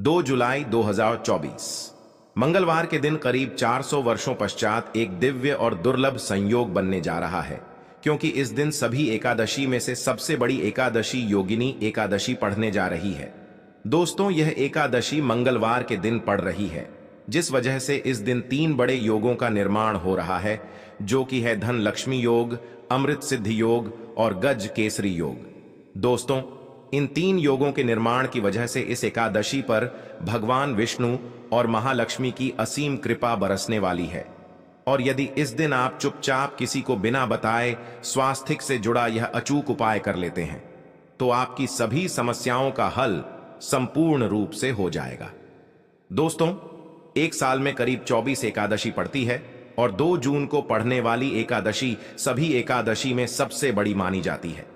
2 जुलाई 2024 मंगलवार के दिन करीब 400 वर्षों पश्चात एक दिव्य और दुर्लभ संयोग बनने जा रहा है, क्योंकि इस दिन सभी एकादशी में से सबसे बड़ी एकादशी योगिनी एकादशी पढ़ने जा रही है। दोस्तों, यह एकादशी मंगलवार के दिन पड़ रही है, जिस वजह से इस दिन 3 बड़े योगों का निर्माण हो रहा है, जो कि है धन लक्ष्मी योग, अमृत सिद्धि योग और गज केसरी योग। दोस्तों, इन 3 योगों के निर्माण की वजह से इस एकादशी पर भगवान विष्णु और महालक्ष्मी की असीम कृपा बरसने वाली है। और यदि इस दिन आप चुपचाप किसी को बिना बताए स्वास्थ्य से जुड़ा यह अचूक उपाय कर लेते हैं, तो आपकी सभी समस्याओं का हल संपूर्ण रूप से हो जाएगा। दोस्तों, एक साल में करीब 24 एकादशी पड़ती है और 2 जून को पढ़ने वाली एकादशी सभी एकादशी में सबसे बड़ी मानी जाती है।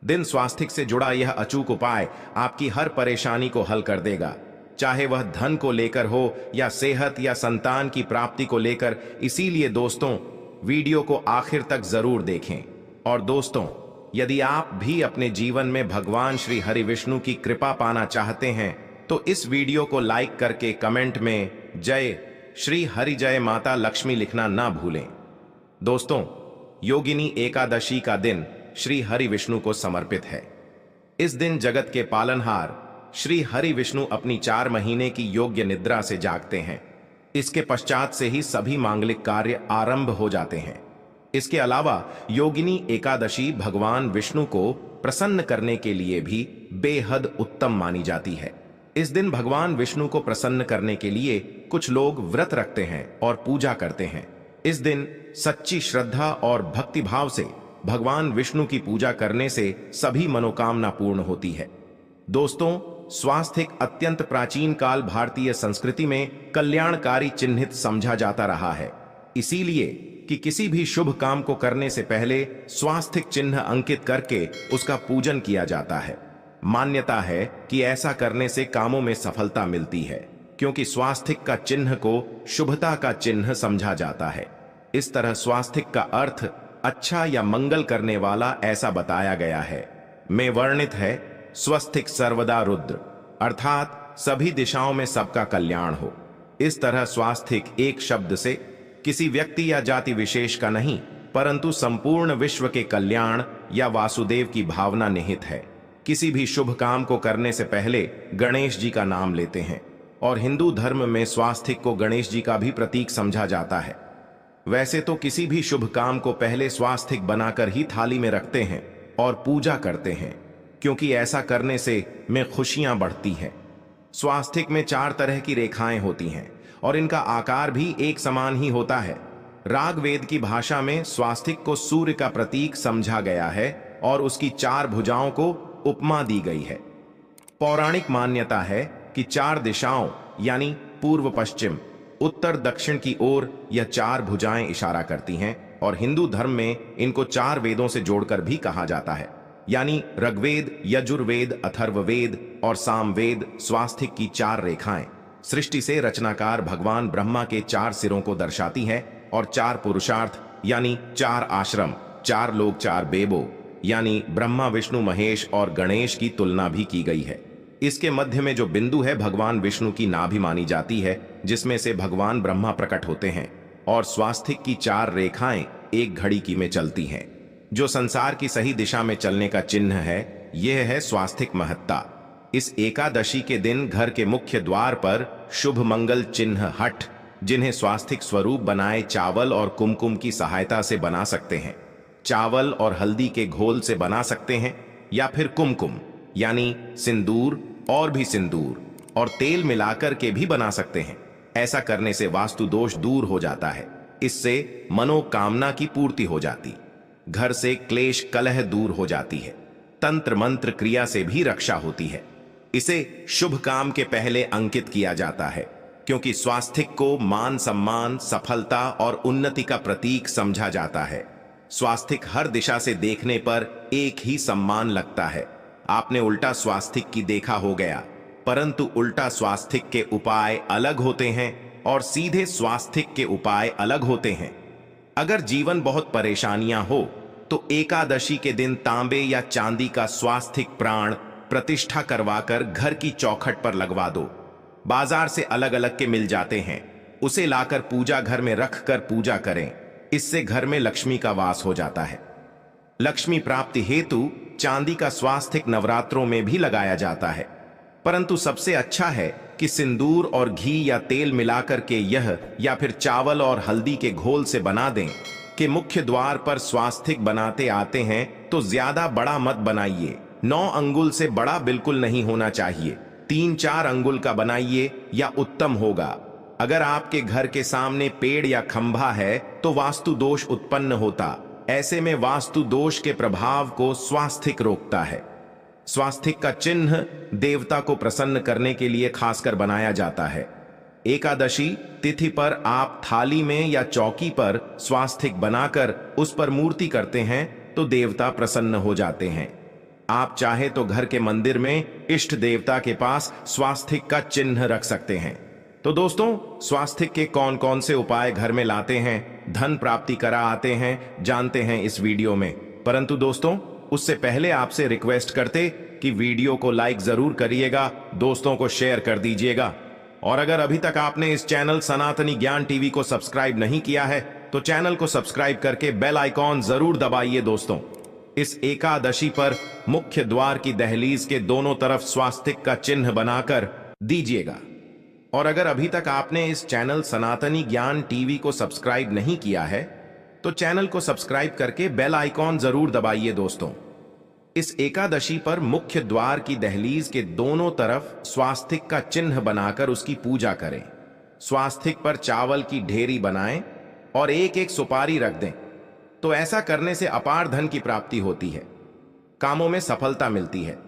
दिन स्वास्थ्य से जुड़ा यह अचूक उपाय आपकी हर परेशानी को हल कर देगा, चाहे वह धन को लेकर हो या सेहत या संतान की प्राप्ति को लेकर। इसीलिए दोस्तों, वीडियो को आखिर तक जरूर देखें। और दोस्तों, यदि आप भी अपने जीवन में भगवान श्री हरि विष्णु की कृपा पाना चाहते हैं, तो इस वीडियो को लाइक करके कमेंट में जय श्री हरि जय माता लक्ष्मी लिखना ना भूलें। दोस्तों, योगिनी एकादशी का दिन श्री हरि विष्णु को समर्पित है। इस दिन जगत के पालनहार श्री हरि विष्णु अपनी 4 महीने की योग्य निद्रा से जागते हैं। इसके पश्चात से ही सभी मांगलिक कार्य आरंभ हो जाते हैं। इसके अलावा योगिनी एकादशी भगवान विष्णु को प्रसन्न करने के लिए भी बेहद उत्तम मानी जाती है। इस दिन भगवान विष्णु को प्रसन्न करने के लिए कुछ लोग व्रत रखते हैं और पूजा करते हैं। इस दिन सच्ची श्रद्धा और भक्तिभाव से भगवान विष्णु की पूजा करने से सभी मनोकामना पूर्ण होती है। दोस्तों, स्वास्थ्य अत्यंत प्राचीन काल भारतीय संस्कृति में कल्याणकारी चिन्हित समझा जाता रहा है। इसीलिए कि किसी भी शुभ काम को करने से पहले स्वास्थ्य चिन्ह अंकित करके उसका पूजन किया जाता है। मान्यता है कि ऐसा करने से कामों में सफलता मिलती है, क्योंकि स्वास्थ्य का चिन्ह को शुभता का चिन्ह समझा जाता है। इस तरह स्वास्थ्य का अर्थ अच्छा या मंगल करने वाला ऐसा बताया गया है। में वर्णित है स्वस्थिक सर्वदा रुद्र, अर्थात सभी दिशाओं में सबका कल्याण हो। इस तरह स्वास्थ्य एक शब्द से किसी व्यक्ति या जाति विशेष का नहीं, परंतु संपूर्ण विश्व के कल्याण या वासुदेव की भावना निहित है। किसी भी शुभ काम को करने से पहले गणेश जी का नाम लेते हैं, और हिंदू धर्म में स्वास्थ्य को गणेश जी का भी प्रतीक समझा जाता है। वैसे तो किसी भी शुभ काम को पहले स्वास्थ्य बनाकर ही थाली में रखते हैं और पूजा करते हैं, क्योंकि ऐसा करने से में खुशियां बढ़ती हैं। स्वास्थ्य में 4 तरह की रेखाएं होती हैं और इनका आकार भी एक समान ही होता है। रागवेद की भाषा में स्वास्थ्य को सूर्य का प्रतीक समझा गया है और उसकी 4 भुजाओं को उपमा दी गई है। पौराणिक मान्यता है कि 4 दिशाओं यानी पूर्व पश्चिम उत्तर दक्षिण की ओर यह 4 भुजाएं इशारा करती हैं, और हिंदू धर्म में इनको 4 वेदों से जोड़कर भी कहा जाता है, यानी ऋग्वेद, यजुर्वेद, अथर्ववेद और सामवेद। स्वास्थ्य की 4 रेखाएं सृष्टि से रचनाकार भगवान ब्रह्मा के 4 सिरों को दर्शाती हैं, और 4 पुरुषार्थ यानी 4 आश्रम, 4 लोक, 4 बेबो यानी ब्रह्मा, विष्णु, महेश और गणेश की तुलना भी की गई है। इसके मध्य में जो बिंदु है भगवान विष्णु की नाभि मानी जाती है, जिसमें से भगवान ब्रह्मा प्रकट होते हैं। और स्वास्थ्य की 4 रेखाएं एक घड़ी की में चलती हैं, जो संसार की सही दिशा में चलने का चिन्ह है। यह है स्वास्थ्य महत्ता। इस एकादशी के दिन घर के मुख्य द्वार पर शुभ मंगल चिन्ह हट, जिन्हें स्वास्थ्य स्वरूप बनाए चावल और कुमकुम की सहायता से बना सकते हैं। चावल और हल्दी के घोल से बना सकते हैं, या फिर कुमकुम यानी सिंदूर और भी सिंदूर और तेल मिलाकर के भी बना सकते हैं। ऐसा करने से वास्तु दोष दूर हो जाता है। इससे मनोकामना की पूर्ति हो जाती, घर से क्लेश कलह दूर हो जाती है, तंत्र मंत्र क्रिया से भी रक्षा होती है। इसे शुभ काम के पहले अंकित किया जाता है, क्योंकि स्वास्थ्य को मान सम्मान, सफलता और उन्नति का प्रतीक समझा जाता है। स्वास्थ्य हर दिशा से देखने पर एक ही सम्मान लगता है। आपने उल्टा स्वास्थ्य की देखा हो गया, परंतु उल्टा स्वास्थ्य के उपाय अलग होते हैं और सीधे स्वास्थ्य के उपाय अलग होते हैं। अगर जीवन बहुत परेशानियां हो तो एकादशी के दिन तांबे या चांदी का स्वास्थ्य प्राण प्रतिष्ठा करवाकर घर की चौखट पर लगवा दो। बाजार से अलग अलग के मिल जाते हैं। उसे लाकर पूजा घर में रख कर पूजा करें। इससे घर में लक्ष्मी का वास हो जाता है। लक्ष्मी प्राप्ति हेतु चांदी का स्वास्तिक नवरात्रों में भी लगाया जाता है, परंतु सबसे अच्छा है कि सिंदूर और घी या तेल मिलाकर के यह या फिर चावल और हल्दी के घोल से बना दें कि मुख्य द्वार पर स्वास्तिक बनाते आते हैं तो ज्यादा बड़ा मत बनाइए। 9 अंगुल से बड़ा बिल्कुल नहीं होना चाहिए। 3-4 अंगुल का बनाइए या उत्तम होगा। अगर आपके घर के सामने पेड़ या खंभा है तो वास्तु दोष उत्पन्न होता। ऐसे में वास्तु दोष के प्रभाव को स्वास्तिक रोकता है। स्वास्तिक का चिन्ह देवता को प्रसन्न करने के लिए खासकर बनाया जाता है। एकादशी तिथि पर आप थाली में या चौकी पर स्वास्तिक बनाकर उस पर मूर्ति करते हैं तो देवता प्रसन्न हो जाते हैं। आप चाहे तो घर के मंदिर में इष्ट देवता के पास स्वास्तिक का चिन्ह रख सकते हैं। तो दोस्तों, स्वास्तिक के कौन कौन से उपाय घर में लाते हैं, धन प्राप्ति करा आते हैं, जानते हैं इस वीडियो में। परंतु दोस्तों, उससे पहले आपसे रिक्वेस्ट करते कि वीडियो को लाइक जरूर करिएगा, दोस्तों को शेयर कर दीजिएगा। और अगर अभी तक आपने इस चैनल सनातनी ज्ञान टीवी को सब्सक्राइब नहीं किया है तो चैनल को सब्सक्राइब करके बेल आइकॉन जरूर दबाइए। दोस्तों, इस एकादशी पर मुख्य द्वार की दहलीज के दोनों तरफ स्वास्तिक का चिन्ह बनाकर दीजिएगा। और अगर अभी तक आपने इस चैनल सनातनी ज्ञान टीवी को सब्सक्राइब नहीं किया है तो चैनल को सब्सक्राइब करके बेल आइकॉन जरूर दबाइए। दोस्तों, इस एकादशी पर मुख्य द्वार की दहलीज के दोनों तरफ स्वास्तिक का चिन्ह बनाकर उसकी पूजा करें। स्वास्तिक पर चावल की ढेरी बनाएं और एक एक सुपारी रख दें। तो ऐसा करने से अपार धन की प्राप्ति होती है, कामों में सफलता मिलती है।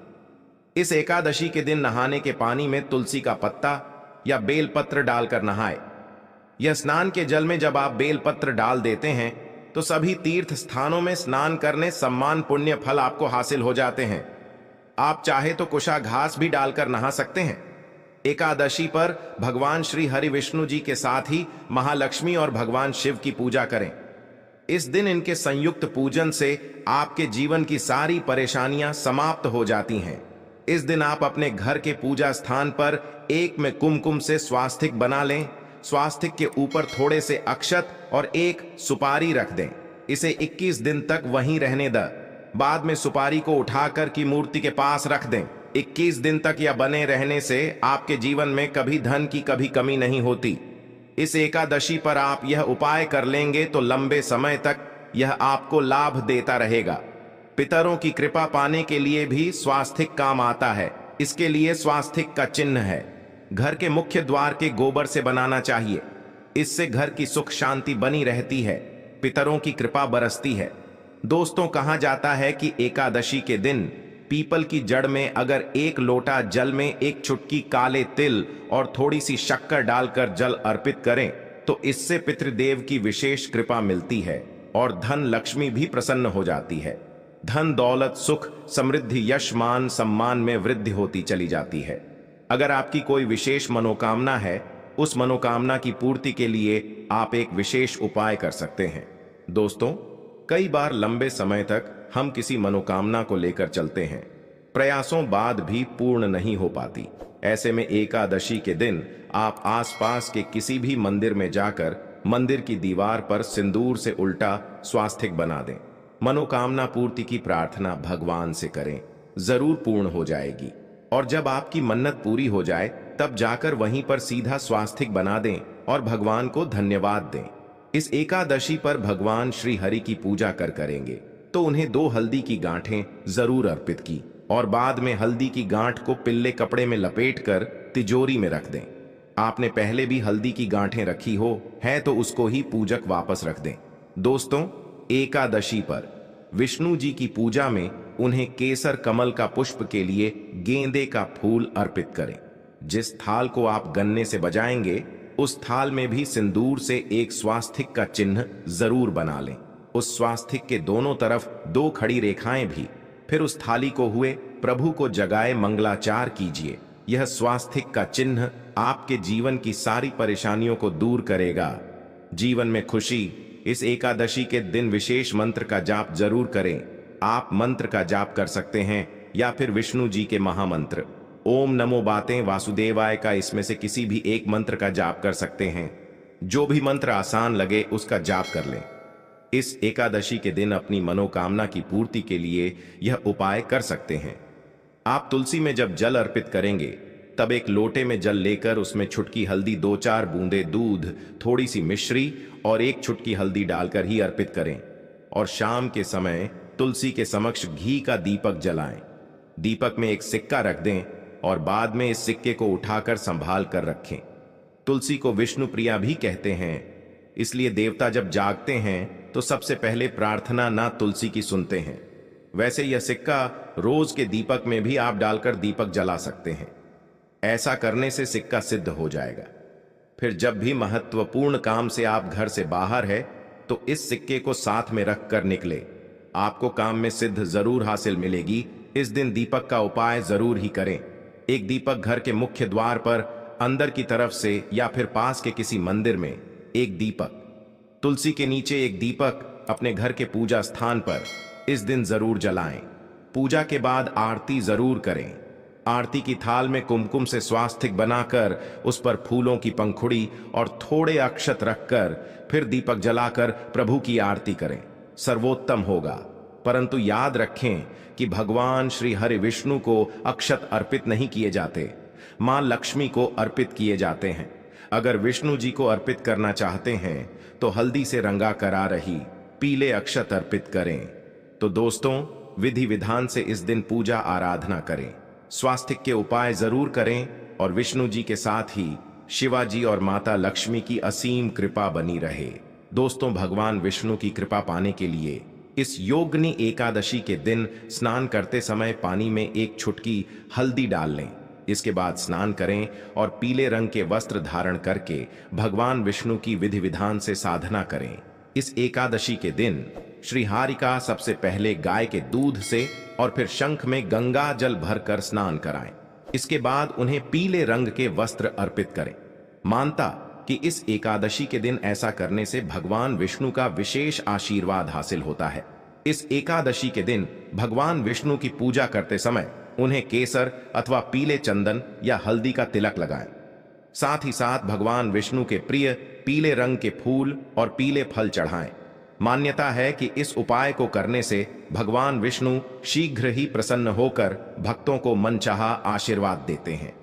इस एकादशी के दिन नहाने के पानी में तुलसी का पत्ता या बेलपत्र डालकर नहाए। यह स्नान के जल में जब आप बेलपत्र डाल देते हैं तो सभी तीर्थ स्थानों में स्नान करने सम्मान पुण्य फल आपको हासिल हो जाते हैं। आप चाहे तो कुशा घास भी डालकर नहा सकते हैं। एकादशी पर भगवान श्री हरि विष्णु जी के साथ ही महालक्ष्मी और भगवान शिव की पूजा करें। इस दिन इनके संयुक्त पूजन से आपके जीवन की सारी परेशानियां समाप्त हो जाती हैं। इस दिन आप अपने घर के पूजा स्थान पर एक में कुमकुम से स्वास्तिक बना लें। स्वास्तिक के ऊपर थोड़े से अक्षत और एक सुपारी रख दें। इसे 21 दिन तक वहीं रहने दें। बाद में सुपारी को उठाकर की मूर्ति के पास रख दें। 21 दिन तक यह बने रहने से आपके जीवन में कभी धन की कभी कमी नहीं होती। इस एकादशी पर आप यह उपाय कर लेंगे तो लंबे समय तक यह आपको लाभ देता रहेगा। पितरों की कृपा पाने के लिए भी स्वास्तिक काम आता है। इसके लिए स्वास्तिक का चिन्ह है घर के मुख्य द्वार के गोबर से बनाना चाहिए। इससे घर की सुख शांति बनी रहती है, पितरों की कृपा बरसती है। दोस्तों, कहा जाता है कि एकादशी के दिन पीपल की जड़ में अगर 1 लोटा जल में 1 चुटकी काले तिल और थोड़ी सी शक्कर डालकर जल अर्पित करें तो इससे पितृदेव की विशेष कृपा मिलती है और धन लक्ष्मी भी प्रसन्न हो जाती है। धन दौलत सुख समृद्धि यश मान सम्मान में वृद्धि होती चली जाती है। अगर आपकी कोई विशेष मनोकामना है, उस मनोकामना की पूर्ति के लिए आप एक विशेष उपाय कर सकते हैं। दोस्तों, कई बार लंबे समय तक हम किसी मनोकामना को लेकर चलते हैं, प्रयासों बाद भी पूर्ण नहीं हो पाती। ऐसे में एकादशी के दिन आप आसपास के किसी भी मंदिर में जाकर मंदिर की दीवार पर सिंदूर से उल्टा स्वास्तिक बना दें। मनोकामना पूर्ति की प्रार्थना भगवान से करें, जरूर पूर्ण हो जाएगी। और जब आपकी मन्नत पूरी हो जाए तब जाकर वहीं पर सीधा स्वास्तिक बना दें और भगवान को धन्यवाद दें। इस एकादशी पर भगवान श्री हरि की पूजा करेंगे तो उन्हें 2 हल्दी की गांठें जरूर अर्पित की और बाद में हल्दी की गांठ को पिल्ले कपड़े में लपेटकर तिजोरी में रख दें। आपने पहले भी हल्दी की गांठें रखी हो है तो उसको ही पूजक वापस रख दें। दोस्तों, एकादशी पर विष्णु जी की पूजा में उन्हें केसर कमल का पुष्प के लिए गेंदे का फूल अर्पित करें। जिस थाल को आप गन्ने से बजाएंगे उस थाल में भी सिंदूर से एक स्वास्तिक का चिन्ह जरूर बना लें। उस स्वास्तिक के दोनों तरफ 2 खड़ी रेखाएं भी। फिर उस थाली को हुए प्रभु को जगाए मंगलाचार कीजिए। यह स्वास्तिक का चिन्ह आपके जीवन की सारी परेशानियों को दूर करेगा। जीवन में खुशी। इस एकादशी के दिन विशेष मंत्र का जाप जरूर करें। आप मंत्र का जाप कर सकते हैं या फिर विष्णु जी के महामंत्र ओम नमो बातें वासुदेवाय का इसमें से किसी भी एक मंत्र का जाप कर सकते हैं। जो भी मंत्र आसान लगे उसका जाप कर लें। इस एकादशी के दिन अपनी मनोकामना की पूर्ति के लिए यह उपाय कर सकते हैं। आप तुलसी में जब जल अर्पित करेंगे तब एक लोटे में जल लेकर उसमें छुटकी हल्दी, 2-4 बूंदे दूध, थोड़ी सी मिश्री और एक छुटकी हल्दी डालकर ही अर्पित करें और शाम के समय तुलसी के समक्ष घी का दीपक जलाएं। दीपक में एक सिक्का रख दें और बाद में इस सिक्के को उठाकर संभाल कर रखें। तुलसी को विष्णु प्रिया भी कहते हैं, इसलिए देवता जब जागते हैं तो सबसे पहले प्रार्थना ना तुलसी की सुनते हैं। वैसे यह सिक्का रोज के दीपक में भी आप डालकर दीपक जला सकते हैं। ऐसा करने से सिक्का सिद्ध हो जाएगा। फिर जब भी महत्वपूर्ण काम से आप घर से बाहर है तो इस सिक्के को साथ में रखकर निकले। आपको काम में सिद्ध जरूर हासिल मिलेगी। इस दिन दीपक का उपाय जरूर ही करें। एक दीपक घर के मुख्य द्वार पर अंदर की तरफ से या फिर पास के किसी मंदिर में एक दीपक, तुलसी के नीचे एक दीपक अपने घर के पूजा स्थान पर इस दिन जरूर जलाएं। पूजा के बाद आरती जरूर करें। आरती की थाल में कुमकुम से स्वास्तिक बनाकर उस पर फूलों की पंखुड़ी और थोड़े अक्षत रखकर फिर दीपक जलाकर प्रभु की आरती करें। सर्वोत्तम होगा। परंतु याद रखें कि भगवान श्री हरि विष्णु को अक्षत अर्पित नहीं किए जाते, मां लक्ष्मी को अर्पित किए जाते हैं। अगर विष्णु जी को अर्पित करना चाहते हैं तो हल्दी से रंगा करा रही पीले अक्षत अर्पित करें। तो दोस्तों, विधि विधान से इस दिन पूजा आराधना करें, स्वास्तिक के उपाय जरूर करें और विष्णु जी के साथ ही शिवाजी और माता लक्ष्मी की असीम कृपा बनी रहे। दोस्तों, भगवान विष्णु की कृपा पाने के लिए इस योगिनी एकादशी के दिन स्नान करते समय पानी में एक छुटकी हल्दी डाल लें। इसके बाद स्नान करें और पीले रंग के वस्त्र धारण करके भगवान विष्णु की विधि विधान से साधना करें। इस एकादशी के दिन श्री हरि का सबसे पहले गाय के दूध से और फिर शंख में गंगा जल भरकर स्नान कराएं। इसके बाद उन्हें पीले रंग के वस्त्र अर्पित करें। मानता कि इस एकादशी के दिन ऐसा करने से भगवान विष्णु का विशेष आशीर्वाद हासिल होता है। इस एकादशी के दिन भगवान विष्णु की पूजा करते समय उन्हें केसर अथवा पीले चंदन या हल्दी का तिलक लगाएं। साथ ही साथ भगवान विष्णु के प्रिय पीले रंग के फूल और पीले फल चढ़ाएं। मान्यता है कि इस उपाय को करने से भगवान विष्णु शीघ्र ही प्रसन्न होकर भक्तों को मनचाहा आशीर्वाद देते हैं।